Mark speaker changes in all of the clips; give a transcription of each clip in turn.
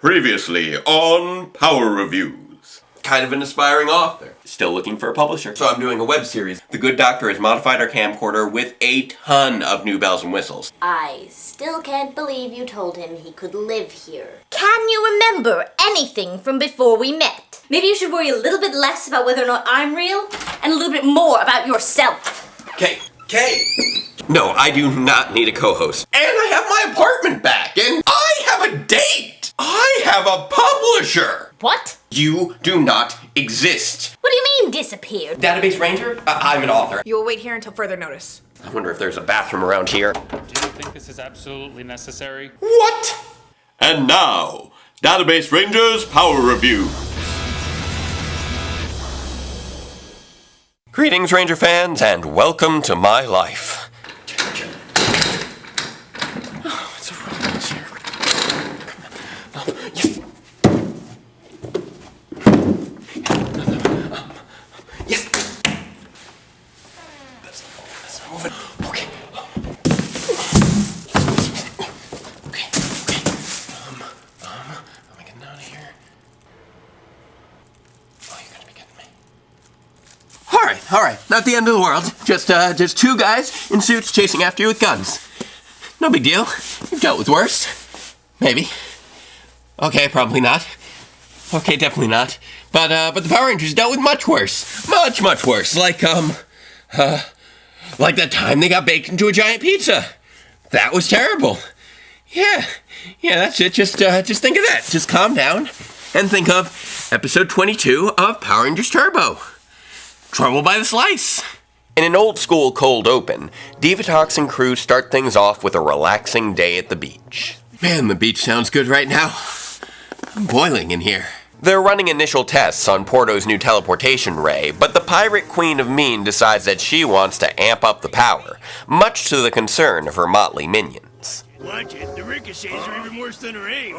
Speaker 1: Previously on Power Reviews.
Speaker 2: Kind of an aspiring author. Still looking for a publisher. So I'm doing a web series. The good doctor has modified our camcorder with a ton of new bells and whistles.
Speaker 3: I still can't believe you told him he could live here.
Speaker 4: Can you remember anything from before we met? Maybe you should worry a little bit less about whether or not I'm real, and a little bit more about yourself.
Speaker 2: Kay! No, I do not need a co-host. And I have my apartment back, and I have a date! I have a publisher!
Speaker 4: What?
Speaker 2: You do not exist.
Speaker 4: What do you mean, disappeared?
Speaker 2: Database Ranger? I'm an author.
Speaker 5: You will wait here until further notice.
Speaker 2: I wonder if there's a bathroom around here.
Speaker 6: Do you think this is absolutely necessary?
Speaker 2: What?
Speaker 1: And now, Database Ranger's Power Review.
Speaker 2: Greetings, Ranger fans, and welcome to my life. Oh, it's a romance here. Yes. That's not moving. Okay. Okay. Am I getting out of here? Oh, you're gonna be getting me. All right. Not the end of the world. Just two guys in suits chasing after you with guns. No big deal. You've dealt with worse. Maybe. Okay, probably not. Okay, definitely not. But the Power Rangers dealt with much worse. Much worse. Like that time they got baked into a giant pizza. That was terrible. Yeah, that's it. Just think of that. Just calm down and think of episode 22 of Power Rangers Turbo. Trouble by the Slice. In an old-school cold open, Divatox and crew start things off with a relaxing day at the beach. Man, the beach sounds good right now. I'm boiling in here. They're running initial tests on Porto's new teleportation ray, but the Pirate Queen of Mean decides that she wants to amp up the power, much to the concern of her motley minions.
Speaker 7: Watch it, the ricochets are even worse than her aim.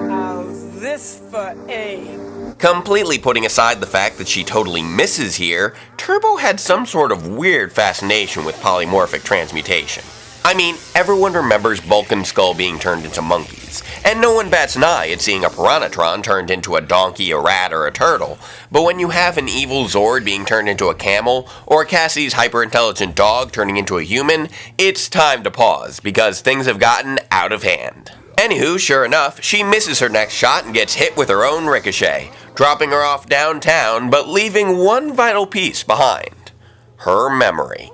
Speaker 5: How's this for aim?
Speaker 2: Completely putting aside the fact that she totally misses here, Turbo had some sort of weird fascination with polymorphic transmutation. I mean, everyone remembers Bulk and Skull being turned into monkeys, and no one bats an eye at seeing a Piranhatron turned into a donkey, a rat, or a turtle. But when you have an evil Zord being turned into a camel, or Cassie's hyper-intelligent dog turning into a human, it's time to pause, because things have gotten out of hand. Anywho, sure enough, she misses her next shot and gets hit with her own ricochet, dropping her off downtown, but leaving one vital piece behind. Her memory.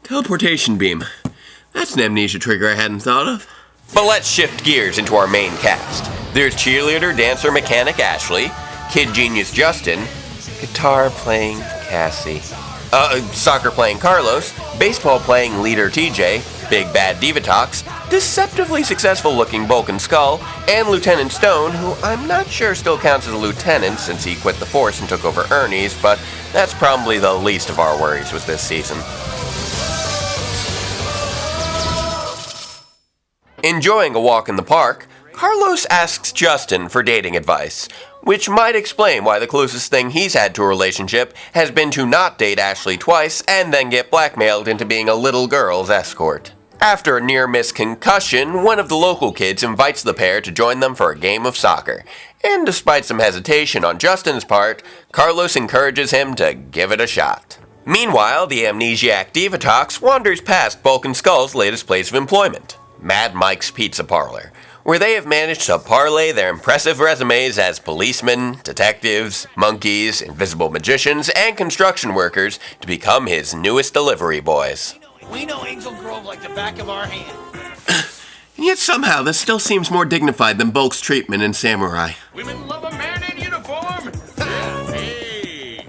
Speaker 2: Teleportation beam. That's an amnesia trigger I hadn't thought of. But let's shift gears into our main cast. There's cheerleader, dancer, mechanic Ashley, kid genius Justin, guitar playing Cassie, soccer playing Carlos, baseball playing leader TJ, big bad Divatox, deceptively successful looking Bulk and Skull, and Lieutenant Stone, who I'm not sure still counts as a lieutenant since he quit the force and took over Ernie's, but that's probably the least of our worries with this season. Enjoying a walk in the park, Carlos asks Justin for dating advice, which might explain why the closest thing he's had to a relationship has been to not date Ashley twice and then get blackmailed into being a little girl's escort. After a near-miss concussion, one of the local kids invites the pair to join them for a game of soccer, and despite some hesitation on Justin's part, Carlos encourages him to give it a shot. Meanwhile, the amnesiac Divatox wanders past Bulk and Skull's latest place of employment, Mad Mike's Pizza Parlor, where they have managed to parlay their impressive resumes as policemen, detectives, monkeys, invisible magicians, and construction workers to become his newest delivery boys.
Speaker 7: We know Angel Grove like the back of our hand.
Speaker 2: And yet somehow this still seems more dignified than Bulk's treatment in Samurai.
Speaker 7: Women love a man in uniform. Hey.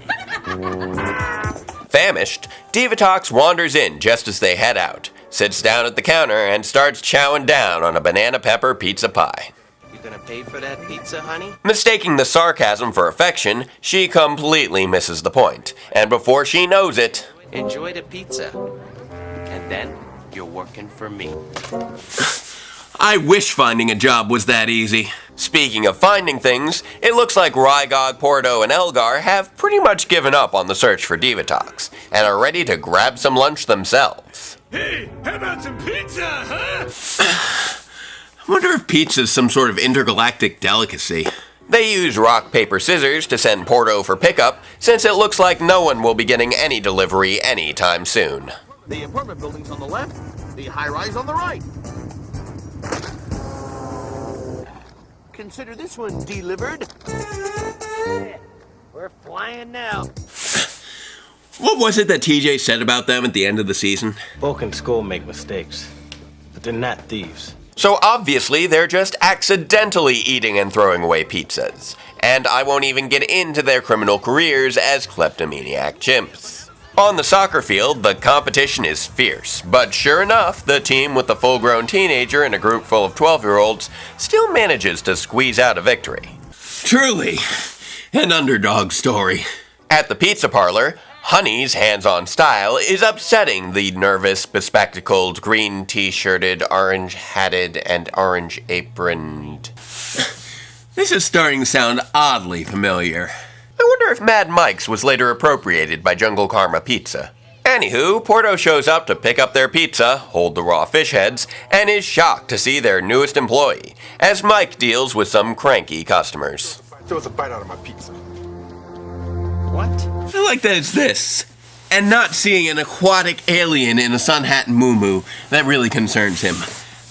Speaker 2: Famished, Divatox wanders in just as they head out, sits down at the counter, and starts chowing down on a banana pepper pizza pie.
Speaker 8: You gonna pay for that pizza, honey?
Speaker 2: Mistaking the sarcasm for affection, she completely misses the point, and before she knows it...
Speaker 8: Enjoy the pizza. And then, you're working for me.
Speaker 2: I wish finding a job was that easy. Speaking of finding things, it looks like Rygog, Porto, and Elgar have pretty much given up on the search for Divatox, and are ready to grab some lunch themselves.
Speaker 7: Hey, how about some pizza, huh?
Speaker 2: I wonder if pizza's some sort of intergalactic delicacy. They use rock, paper, scissors to send Porto for pickup, since it looks like no one will be getting any delivery anytime soon.
Speaker 7: The apartment building's on the left, the high-rise on the right. Consider this one delivered.
Speaker 8: We're flying now.
Speaker 2: What was it that TJ said about them at the end of the season?
Speaker 9: Folk in school make mistakes, but they're not thieves.
Speaker 2: So obviously they're just accidentally eating and throwing away pizzas. And I won't even get into their criminal careers as kleptomaniac chimps. On the soccer field, the competition is fierce, but sure enough, the team with the full-grown teenager and a group full of 12-year-olds still manages to squeeze out a victory. Truly, an underdog story. At the pizza parlor, Honey's hands-on style is upsetting the nervous, bespectacled, green t-shirted, orange-hatted, and orange-aproned. This is starting to sound oddly familiar. I wonder if Mad Mike's was later appropriated by Jungle Karma Pizza. Anywho, Porto shows up to pick up their pizza, hold the raw fish heads, and is shocked to see their newest employee, as Mike deals with some cranky customers.
Speaker 7: There was a bite out of my pizza.
Speaker 8: What?
Speaker 2: I like that it's this, and not seeing an aquatic alien in a sun hat and moo-moo that really concerns him.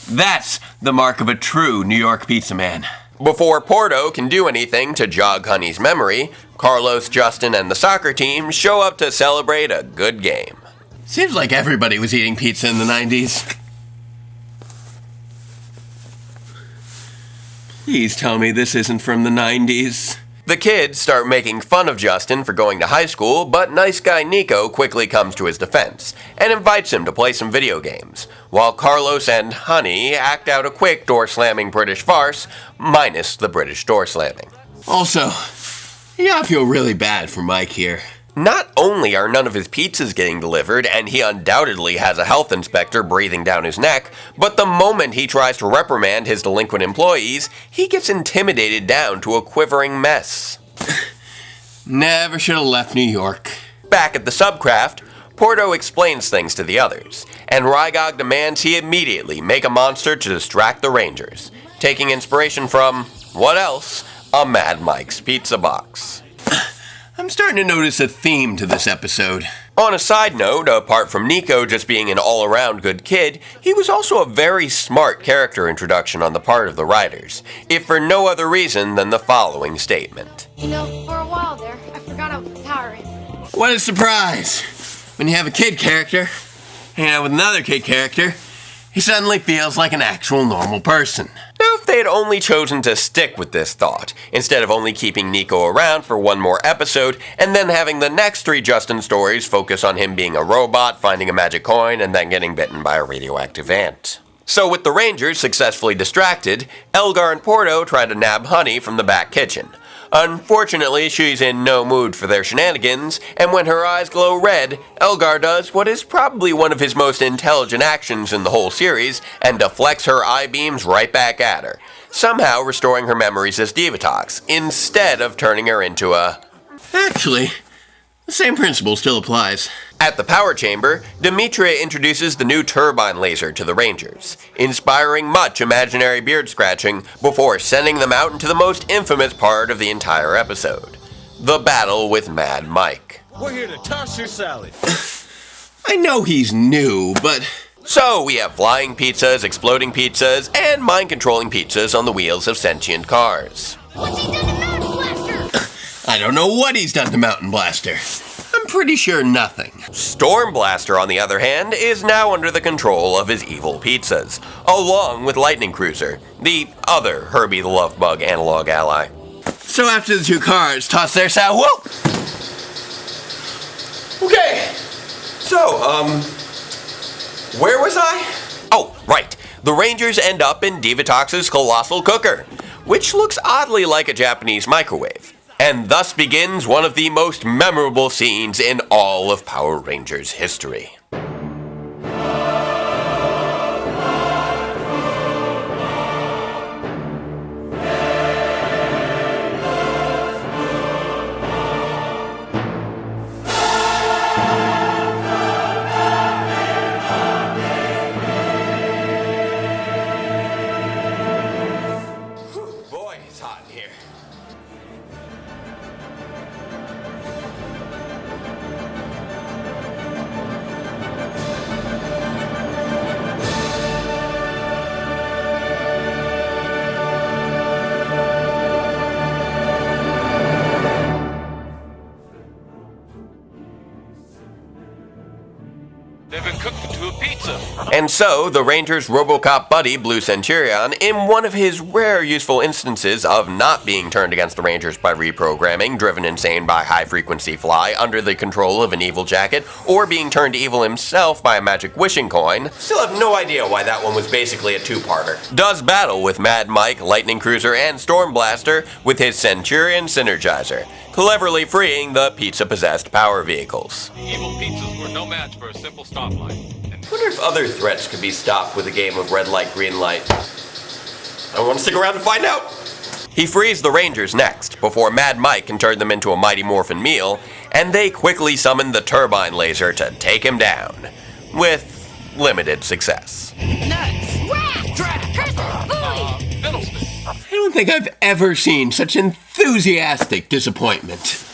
Speaker 2: That's the mark of a true New York pizza man. Before Porto can do anything to jog Honey's memory, Carlos, Justin, and the soccer team show up to celebrate a good game. Seems like everybody was eating pizza in the 90s. Please tell me this isn't from the 90s. The kids start making fun of Justin for going to high school, but nice guy Nico quickly comes to his defense and invites him to play some video games, while Carlos and Honey act out a quick door-slamming British farce, minus the British door slamming. Also, yeah, I feel really bad for Mike here. Not only are none of his pizzas getting delivered, and he undoubtedly has a health inspector breathing down his neck, but the moment he tries to reprimand his delinquent employees, he gets intimidated down to a quivering mess. Never should have left New York. Back at the subcraft, Porto explains things to the others, and Rygog demands he immediately make a monster to distract the Rangers, taking inspiration from, what else, a Mad Mike's pizza box. I'm starting to notice a theme to this episode. On a side note, apart from Nico just being an all-around good kid, he was also a very smart character introduction on the part of the writers, if for no other reason than the following statement.
Speaker 10: You know, for a while there, I forgot I was Power Ranger.
Speaker 2: What a surprise! When you have a kid character, hang out with another kid character, he suddenly feels like an actual normal person. Now, if they had only chosen to stick with this thought, instead of only keeping Nico around for one more episode, and then having the next 3 Justin stories focus on him being a robot, finding a magic coin, and then getting bitten by a radioactive ant. So with the Rangers successfully distracted, Elgar and Porto try to nab Honey from the back kitchen. Unfortunately, she's in no mood for their shenanigans, and when her eyes glow red, Elgar does what is probably one of his most intelligent actions in the whole series, and deflects her eye beams right back at her, somehow restoring her memories as Divatox, instead of turning her into a... Actually, the same principle still applies. At the power chamber, Demetria introduces the new turbine laser to the Rangers, inspiring much imaginary beard scratching before sending them out into the most infamous part of the entire episode, the battle with Mad Mike.
Speaker 7: We're here to toss your salad.
Speaker 2: I know he's new, but... So we have flying pizzas, exploding pizzas, and mind-controlling pizzas on the wheels of sentient cars.
Speaker 10: What's he done to Mountain Blaster?
Speaker 2: I don't know what he's done to Mountain Blaster. I'm pretty sure nothing. Storm Blaster, on the other hand, is now under the control of his evil pizzas, along with Lightning Cruiser, the other Herbie the Love Bug analog ally. So after the 2 cars toss their whoa! Okay, so, where was I? Oh, right. The Rangers end up in Divatox's colossal cooker, which looks oddly like a Japanese microwave. And thus begins one of the most memorable scenes in all of Power Rangers history. And so, the Ranger's RoboCop buddy, Blue Centurion, in one of his rare useful instances of not being turned against the Rangers by reprogramming, driven insane by high-frequency fly under the control of an evil jacket, or being turned evil himself by a magic wishing coin, still have no idea why that one was basically a two-parter, does battle with Mad Mike, Lightning Cruiser, and Storm Blaster with his Centurion Synergizer, cleverly freeing the pizza-possessed power vehicles.
Speaker 7: Evil pizzas were no match for a simple stoplight.
Speaker 2: I wonder if other threats could be stopped with a game of red light, green light. I want to stick around to find out. He frees the Rangers next, before Mad Mike can turn them into a Mighty Morphin meal, and they quickly summon the turbine laser to take him down, with limited success. I don't think I've ever seen such enthusiastic disappointment.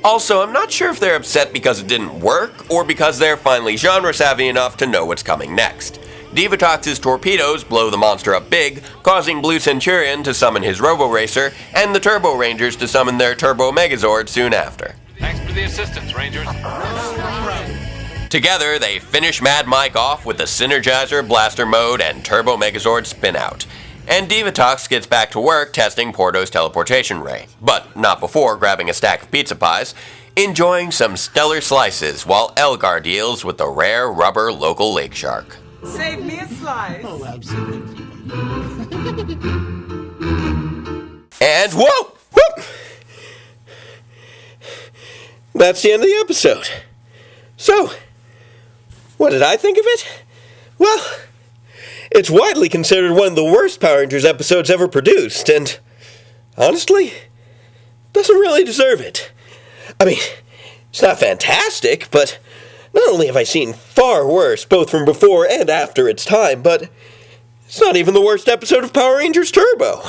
Speaker 2: Also, I'm not sure if they're upset because it didn't work, or because they're finally genre-savvy enough to know what's coming next. Divatox's torpedoes blow the monster up big, causing Blue Centurion to summon his Robo-Racer, and the Turbo Rangers to summon their Turbo Megazord soon after.
Speaker 7: Thanks for the assistance, Rangers.
Speaker 2: Together, they finish Mad Mike off with the Synergizer, Blaster Mode, and Turbo Megazord spin-out. And Divatox gets back to work testing Porto's teleportation ray, but not before grabbing a stack of pizza pies, enjoying some stellar slices while Elgar deals with the rare rubber local lake shark.
Speaker 5: Save me a slice.
Speaker 9: Oh, absolutely.
Speaker 2: And whoa! Whoop! That's the end of the episode. So, what did I think of it? Well, it's widely considered one of the worst Power Rangers episodes ever produced, and honestly, doesn't really deserve it. I mean, it's not fantastic, but not only have I seen far worse, both from before and after its time, but it's not even the worst episode of Power Rangers Turbo.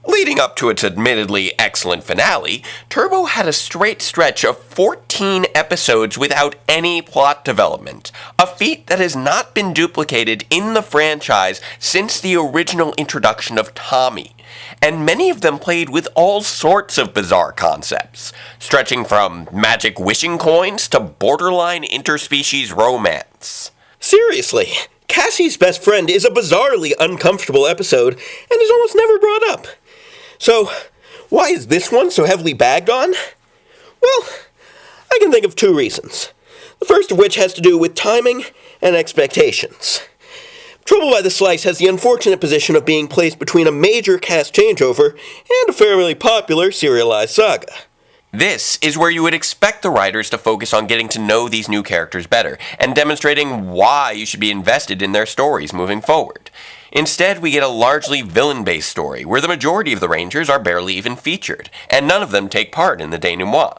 Speaker 2: Leading up to its admittedly excellent finale, Turbo had a straight stretch of 14 episodes without any plot development, a feat that has not been duplicated in the franchise since the original introduction of Tommy, and many of them played with all sorts of bizarre concepts, stretching from magic wishing coins to borderline interspecies romance. Seriously, Cassie's best friend is a bizarrely uncomfortable episode and is almost never brought up. So, why is this one so heavily bagged on? Well, I can think of two reasons. The first of which has to do with timing and expectations. Trouble by the Slice has the unfortunate position of being placed between a major cast changeover and a fairly popular serialized saga. This is where you would expect the writers to focus on getting to know these new characters better, and demonstrating why you should be invested in their stories moving forward. Instead, we get a largely villain-based story, where the majority of the Rangers are barely even featured, and none of them take part in the denouement.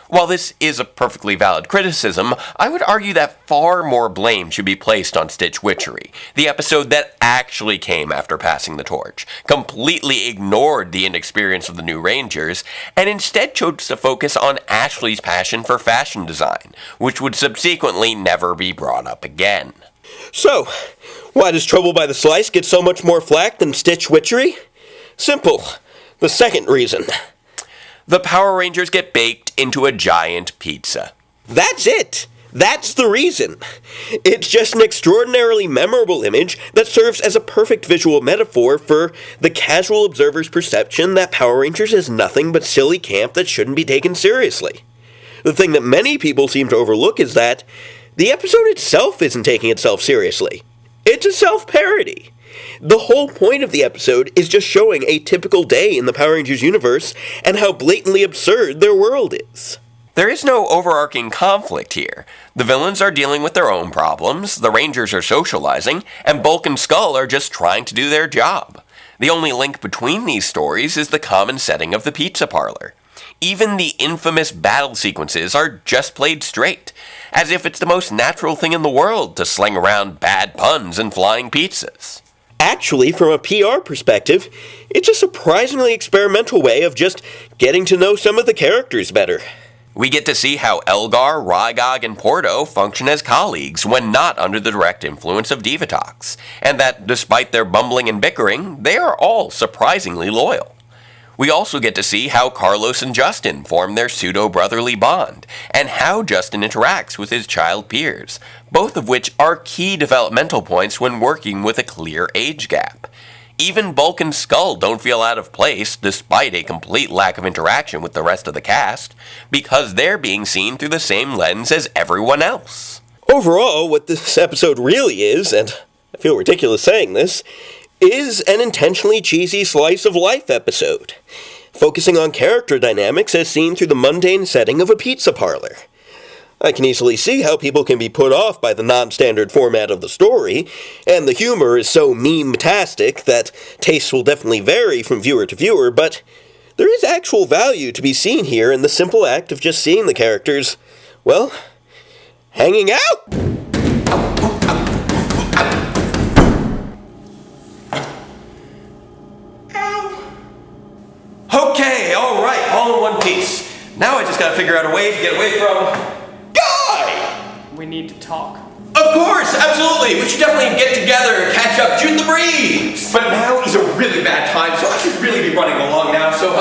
Speaker 2: While this is a perfectly valid criticism, I would argue that far more blame should be placed on Stitch Witchery, the episode that actually came after passing the torch, completely ignored the inexperience of the new Rangers, and instead chose to focus on Ashley's passion for fashion design, which would subsequently never be brought up again. So, why does Trouble by the Slice get so much more flack than Stitch Witchery? Simple. The second reason. The Power Rangers get baked into a giant pizza. That's it! That's the reason. It's just an extraordinarily memorable image that serves as a perfect visual metaphor for the casual observer's perception that Power Rangers is nothing but silly camp that shouldn't be taken seriously. The thing that many people seem to overlook is that the episode itself isn't taking itself seriously. It's a self-parody. The whole point of the episode is just showing a typical day in the Power Rangers universe and how blatantly absurd their world is. There is no overarching conflict here. The villains are dealing with their own problems, the Rangers are socializing, and Bulk and Skull are just trying to do their job. The only link between these stories is the common setting of the pizza parlor. Even the infamous battle sequences are just played straight, as if it's the most natural thing in the world to sling around bad puns and flying pizzas. Actually, from a PR perspective, it's a surprisingly experimental way of just getting to know some of the characters better. We get to see how Elgar, Rygog, and Porto function as colleagues when not under the direct influence of Divatox, and that despite their bumbling and bickering, they are all surprisingly loyal. We also get to see how Carlos and Justin form their pseudo-brotherly bond, and how Justin interacts with his child peers, both of which are key developmental points when working with a clear age gap. Even Bulk and Skull don't feel out of place, despite a complete lack of interaction with the rest of the cast, because they're being seen through the same lens as everyone else.
Speaker 11: Overall, what this episode really is, and I feel ridiculous saying this, is an intentionally cheesy slice of life episode, focusing on character dynamics as seen through the mundane setting of a pizza parlor. I can easily see how people can be put off by the non-standard format of the story, and the humor is so meme-tastic that tastes will definitely vary from viewer to viewer, but there is actual value to be seen here in the simple act of just seeing the characters, well, hanging out!
Speaker 2: Okay, alright, all in one piece. Now I just gotta figure out a way to get away from... Guy!
Speaker 6: We need to talk.
Speaker 2: Of course, absolutely! We should definitely get together, catch up, shoot the breeze! But now is a really bad time, so I should really be running along now, so